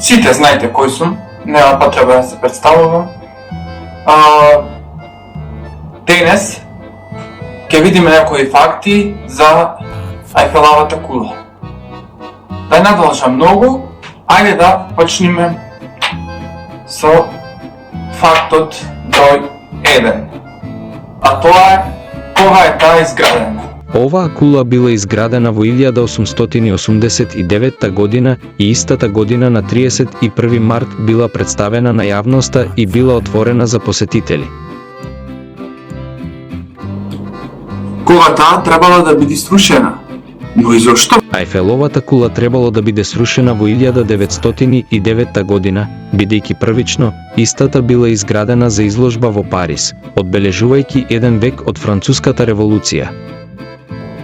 Сите знаете кој сум, нема потреба да се представувам. Денес ќе видиме некои факти за Ајфеловата кула. Да не должам многу, ајде да почнеме со фактот број 1. А тоа е кога е таа изградена. Оваа кула била изградена во 1889 година и истата година на 31 март била представена на јавноста и била отворена за посетители. Кога таа требала да биде срушена? Но и зошто? Ајфеловата кула требало да биде срушена во 1909 година, бидејќи првично истата била изградена за изложба во Париз, одбележувајќи еден век од Француската револуција.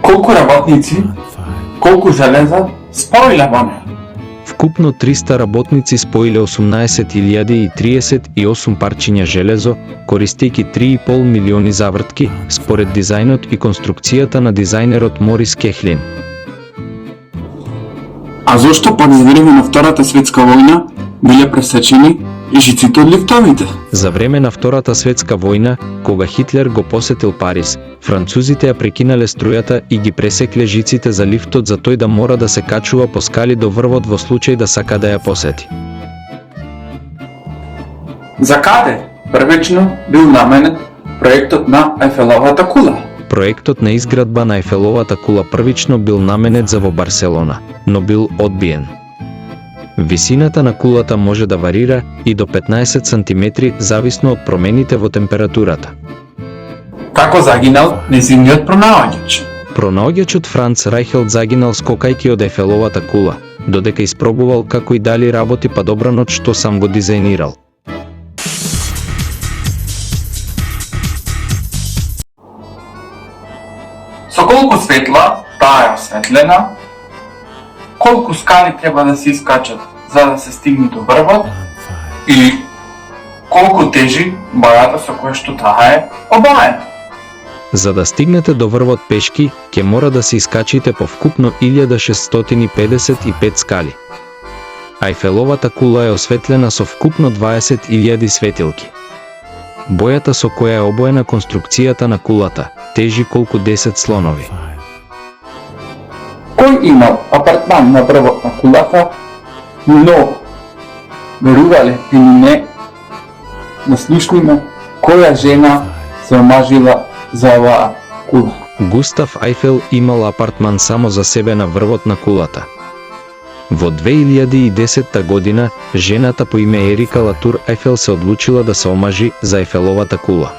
Колку работници, колку железа споиле во неа? Вкупно 300 работници споиле 18.038 парчиња железо, користејќи 3,5 милиони завртки, според дизајнот и конструкцијата на дизајнерот Морис Кехлин. А зошто пак за време на Втората светска војна биле пресечени жиците од лифтовите? За време на Втората светска војна, кога Хитлер го посетил Париз, французите ја прекинале струјата и ги пресекле жиците за лифтот за тој да мора да се качува по скали до врвот во случај да сака да ја посети. За каде првично бил наменет проектот на Ајфеловата кула? Проектот на изградба на Ајфеловата кула првично бил наменет за во Барселона, но бил одбиен. Висината на кулата може да варира и до 15 см зависно од промените во температурата. Како загинал нејзиниот пронаоѓач? Пронаоѓачот Франц Рајхелд загинал скокајќи од Ајфеловата кула, додека испробувал како и дали работи подобранот што сам го дизајнирал. Со колку светла таа е осветлена, колку скали треба да се искачат за да се стигне до врвот и колку тежи бојата со која што таа е обоена. За да стигнете до врвот пешки, ќе мора да се искачите по вкупно 1655 скали. Ајфеловата кула е осветлена со вкупно 20.000 светилки. Бојата со која е обоена конструкцијата на кулата тежи колку 10 слонови. Кој имал апартман на врвот на кулата, но верувале или не, наслушниме која жена се омажила за оваа кула. Густав Ајфел имал апартман само за себе на врвот на кулата. Во 2010 година, жената по име Ерика Латур Ајфел се одлучила да се омажи за Ајфеловата кула.